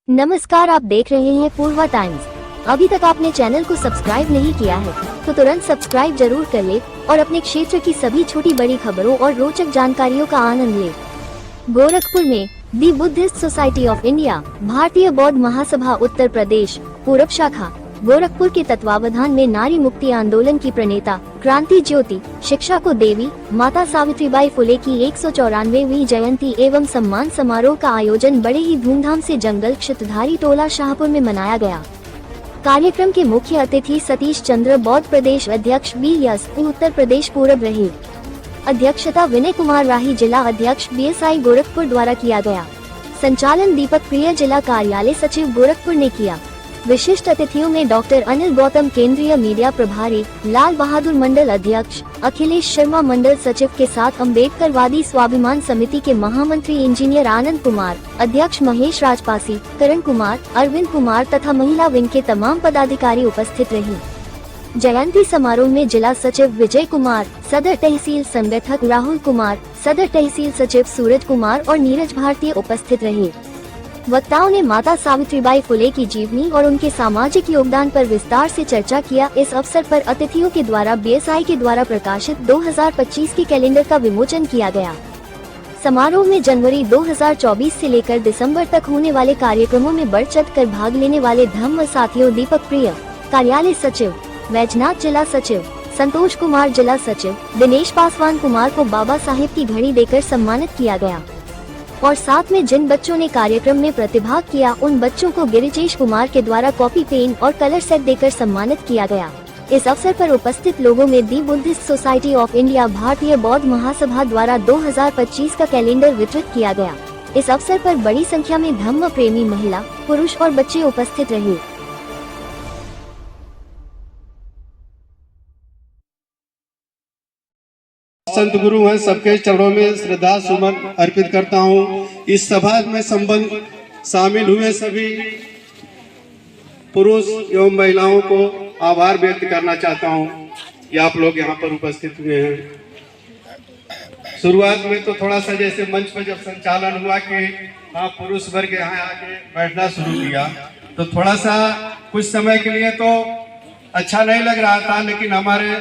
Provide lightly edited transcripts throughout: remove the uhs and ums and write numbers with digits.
नमस्कार, आप देख रहे हैं पूर्वा टाइम्स। अभी तक आपने चैनल को सब्सक्राइब नहीं किया है तो तुरंत सब्सक्राइब जरूर कर ले और अपने क्षेत्र की सभी छोटी बड़ी खबरों और रोचक जानकारियों का आनंद ले। गोरखपुर में दी बुद्धिस्ट सोसाइटी ऑफ इंडिया भारतीय बौद्ध महासभा उत्तर प्रदेश पूरब शाखा गोरखपुर के तत्वावधान में नारी मुक्ति आंदोलन की प्रणेता क्रांति ज्योति शिक्षा को देवी माता सावित्रीबाई फुले की 194वीं जयंती एवं सम्मान समारोह का आयोजन बड़े ही धूमधाम से जंगल क्षेत्रधारी टोला शाहपुर में मनाया गया। कार्यक्रम के मुख्य अतिथि सतीश चंद्र बौद्ध प्रदेश अध्यक्ष BS उत्तर प्रदेश पूरब रहे। अध्यक्षता विनय कुमार राही जिला अध्यक्ष BSI गोरखपुर द्वारा किया गया। संचालन दीपक प्रिय जिला कार्यालय सचिव गोरखपुर ने किया। विशिष्ट अतिथियों में डॉक्टर अनिल गौतम केंद्रीय मीडिया प्रभारी, लाल बहादुर मंडल अध्यक्ष, अखिलेश शर्मा मंडल सचिव के साथ अम्बेडकरवादी स्वाभिमान समिति के महामंत्री इंजीनियर आनंद कुमार, अध्यक्ष महेश राजपासी, करण कुमार, अरविंद कुमार तथा महिला विंग के तमाम पदाधिकारी उपस्थित रहे। जयंती समारोह में जिला सचिव विजय कुमार, सदर तहसील संगठक राहुल कुमार, सदर तहसील सचिव सूरज कुमार और नीरज भारतीय उपस्थित रहे। वक्ताओं ने माता सावित्रीबाई फुले की जीवनी और उनके सामाजिक योगदान पर विस्तार से चर्चा किया। इस अवसर पर अतिथियों के द्वारा BSI के द्वारा प्रकाशित 2025 के कैलेंडर का विमोचन किया गया। समारोह में जनवरी 2024 से लेकर दिसंबर तक होने वाले कार्यक्रमों में बढ़ चढ़ कर भाग लेने वाले धम्म साथियों दीपक प्रिय कार्यालय सचिव, वैजनाथ जिला सचिव, संतोष कुमार जिला सचिव, दिनेश पासवान कुमार को बाबा साहेब की घड़ी देकर सम्मानित किया गया और साथ में जिन बच्चों ने कार्यक्रम में प्रतिभाग किया उन बच्चों को गिरिजेश कुमार के द्वारा कॉपी पेन और कलर सेट देकर सम्मानित किया गया। इस अवसर पर उपस्थित लोगों में दी बुद्धिस्ट सोसाइटी ऑफ इंडिया भारतीय बौद्ध महासभा द्वारा 2025 का कैलेंडर वितरित किया गया। इस अवसर पर बड़ी संख्या में धम्म प्रेमी महिला, पुरुष और बच्चे उपस्थित रहे। संत गुरु हैं, सबके चरणों में श्रद्धा सुमन अर्पित करता हूं। इस सभा में संबंध शामिल हुए सभी पुरुष एवं महिलाओं को आभार व्यक्त करना चाहता हूं कि आप लोग यहां पर उपस्थित हुए हैं। शुरुआत में तो थोड़ा सा जैसे मंच पर जब संचालन हुआ कि हाँ पुरुष वर्ग यहाँ आके बैठना शुरू किया तो थोड़ा सा कुछ समय के लिए तो अच्छा नहीं लग रहा था, लेकिन हमारे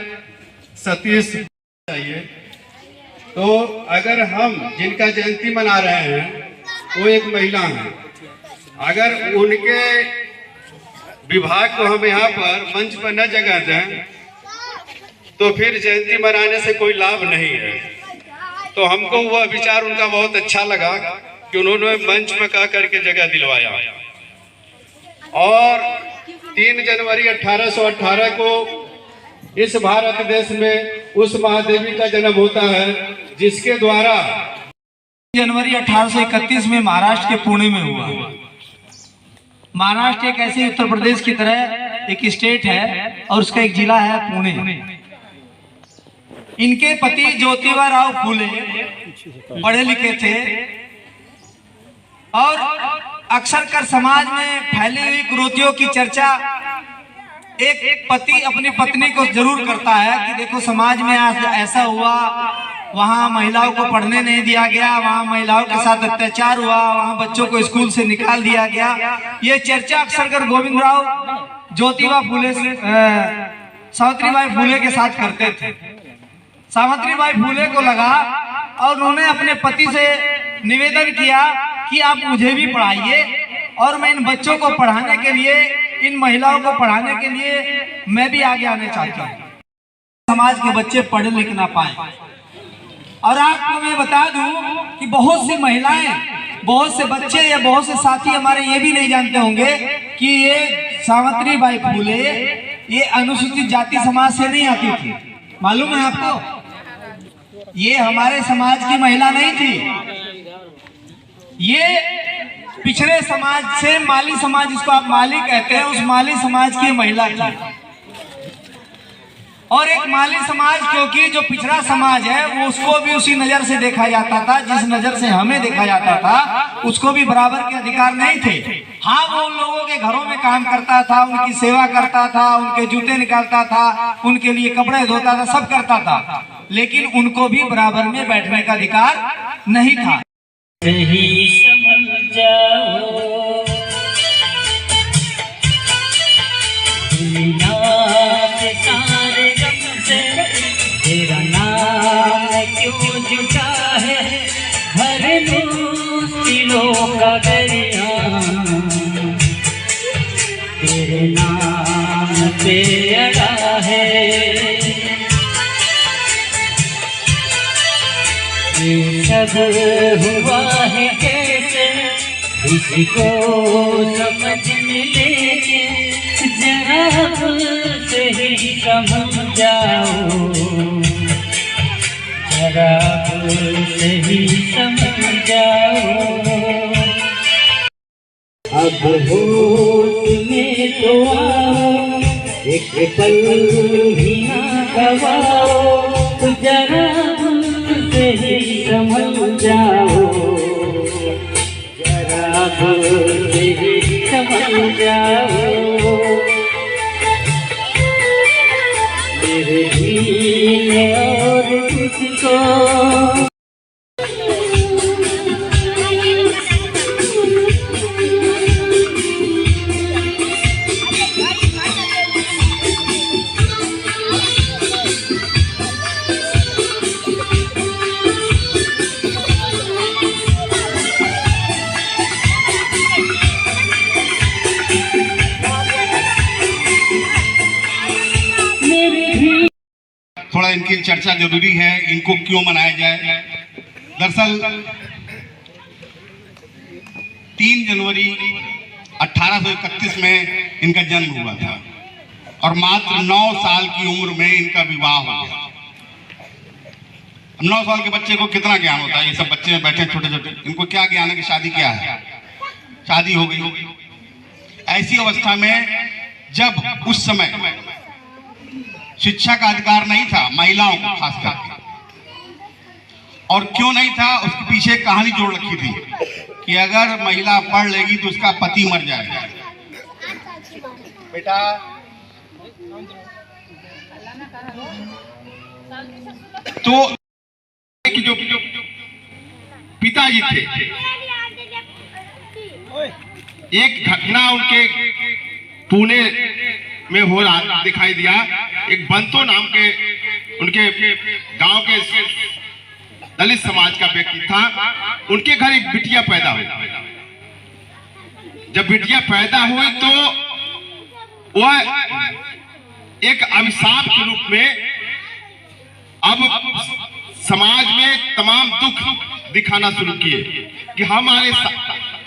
सतीश चाहिए तो अगर हम जिनका जयंती मना रहे हैं वो एक महिला है, अगर उनके विभाग को हम यहाँ पर मंच पर न जगह दें तो फिर जयंती मनाने से कोई लाभ नहीं है। तो हमको वह विचार उनका बहुत अच्छा लगा कि उन्होंने मंच में कह करके जगह दिलवाया। और 3 जनवरी 1818 को इस भारत देश में उस महादेवी का जन्म होता है जिसके द्वारा जनवरी 1831 में महाराष्ट्र के पुणे में हुआ। महाराष्ट्र एक ऐसे उत्तर प्रदेश की तरह एक स्टेट है और उसका एक जिला है पुणे। इनके पति ज्योतिबा राव फुले पढ़े लिखे थे और अक्सर कर समाज में फैली हुई कुरीतियों की चर्चा एक पति अपनी पत्नी को जरूर करता है कि देखो समाज में आज ऐसा हुआ, वहाँ महिलाओं को पढ़ने नहीं दिया गया, वहाँ महिलाओं के साथ अत्याचार हुआ, वहाँ बच्चों को स्कूल से निकाल दिया गया। ये चर्चा अक्सर कर गोविंद राव ज्योतिबा फुले सावित्रीबाई फुले के साथ करते थे। सावित्रीबाई फुले को लगा और उन्होंने अपने पति से निवेदन किया कि आप मुझे भी पढ़ाइए और मैं इन बच्चों को पढ़ाने के लिए, इन महिलाओं को पढ़ाने के लिए मैं भी आगे आने चाहता हूँ। समाज के बच्चे पढ़ लिख ना पाए। और आपको मैं बता दूं कि बहुत सी महिलाएं, बहुत से बच्चे या बहुत से साथी हमारे ये भी नहीं जानते होंगे कि ये सावित्रीबाई फुले ये अनुसूचित जाति समाज से नहीं आती थी। मालूम है आपको? ये हमारे समाज की महिला नहीं थी, ये पिछड़े समाज से, माली समाज जिसको आप माली कहते हैं, उस माली समाज की महिला थी। और एक माली समाज क्योंकि जो पिछड़ा समाज है वो उसको भी उसी नजर से देखा जाता था जिस नजर से हमें देखा जाता था, उसको भी बराबर के अधिकार नहीं थे। हाँ, वो उन लोगों के घरों में काम करता था, उनकी सेवा करता था, उनके जूते निकालता था, उनके लिए कपड़े धोता था, सब करता था, लेकिन उनको भी बराबर में बैठने का अधिकार नहीं था। सही समझ जाओ है सारे गम से, तेरा नाम क्यों जुटा है भर मुश्किलों का दरिया, तेरे नाम पे अड़ा है। ये सब हुआ है कैसे किसी को समझ में लेके, जरा से ही समझाओ, जरा से ही समझाओ। अब होश में तो आओ, एक पल भी ना गवाओ, जरा से ही समझाओ, जरा से ही समझाओ। मेरे जीने और तुझको थोड़ा इनकी चर्चा जरूरी है, इनको क्यों मनाया जाए। दरअसल 3 जनवरी 1831 में इनका जन्म हुआ था और मात्र 9 साल की उम्र में इनका विवाह हो गया। 9 साल के बच्चे को कितना ज्ञान होता है, ये सब बच्चे बैठे छोटे छोटे, इनको क्या ज्ञान है कि शादी क्या है, शादी हो गई। ऐसी अवस्था में जब उस समय शिक्षा का अधिकार नहीं था महिलाओं को खास करके, और क्यों नहीं था उसके पीछे एक कहानी जोड़ रखी थी कि अगर महिला पढ़ लेगी तो उसका पति मर जाएगा। बेटा तो जो पिताजी थे, एक घटना उनके पुणे में हो रहा दिखाई दिया। एक बंतो नाम के उनके गांव के दलित समाज का व्यक्ति था, उनके घर एक बिटिया पैदा हुई। जब बिटिया पैदा हुई तो वह एक अभिशाप के रूप में अब समाज में तमाम दुख दिखाना शुरू किए कि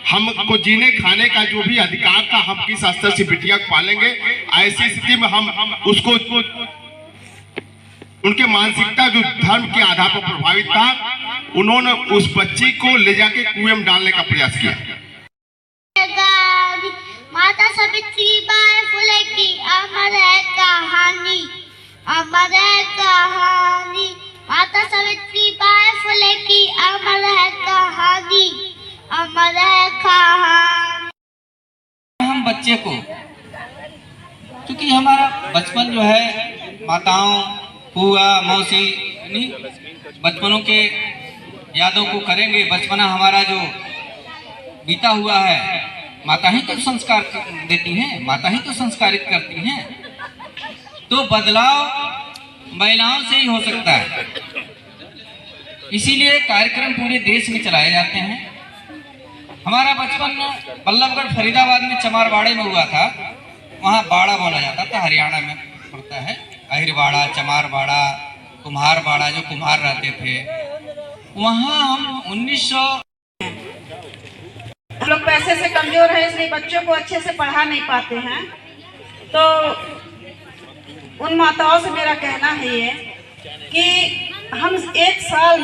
हमको जीने खाने का जो भी अधिकार था, हम किस स्तर से बिटिया को पालेंगे। ऐसी स्थिति में हम उसको उनके मानसिकता जो धर्म के आधार पर प्रभावित था, उन्होंने उस बच्ची को ले जाके कुएं में डालने का प्रयास किया। माता सावित्री बाई फुले की अमर है कहानी, अमर है कहानी। माता सावित्री बाई फुले की अमर है कहानी, अमर है कहानी। हम बच्चे को, क्योंकि हमारा बचपन जो है माताओं, बुआ, मौसी बचपनों के यादों को करेंगे। बचपना हमारा जो बीता हुआ है, माता ही तो संस्कार देती हैं, माता ही तो संस्कारित करती हैं। तो बदलाव महिलाओं से ही हो सकता है। इसीलिए कार्यक्रम पूरे देश में चलाए जाते हैं। हमारा बचपन बल्लभगढ़ फरीदाबाद में चमारबाड़े में हुआ था। वहाँ बाड़ा बोला जाता था, हरियाणा में पड़ता है। अहिरबाड़ा, चमारबाड़ा, कुम्हारबाड़ा, जो कुम्हार रहते थे वहाँ हम 1900 हम लोग पैसे से कमजोर हैं, इसलिए बच्चों को अच्छे से पढ़ा नहीं पाते हैं। तो उन माताओं से मेरा कहना है ये कि हम एक साल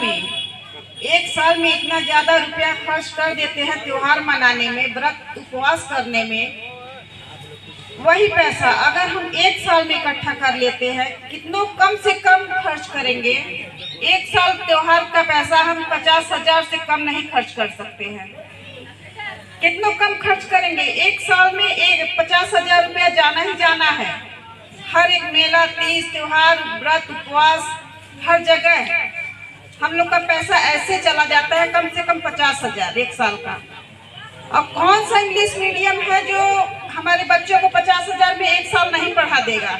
में इतना ज़्यादा रुपया खर्च कर देते हैं त्योहार मनाने में, व्रत उपवास करने में। वही पैसा अगर हम एक साल में इकट्ठा कर लेते हैं, कितनों कम से कम खर्च करेंगे। एक साल त्योहार का पैसा हम 50,000 से कम नहीं खर्च कर सकते हैं। कितनों कम खर्च करेंगे। एक साल में 50,000 रुपया जाना ही जाना है। हर एक मेला, तीज, त्योहार, व्रत, उपवास, हर जगह हम लोग का पैसा ऐसे चला जाता है, कम से कम 50,000 एक साल का। अब कौन सा इंग्लिश मीडियम है जो हमारे बच्चों को 50,000 में एक साल नहीं पढ़ा देगा।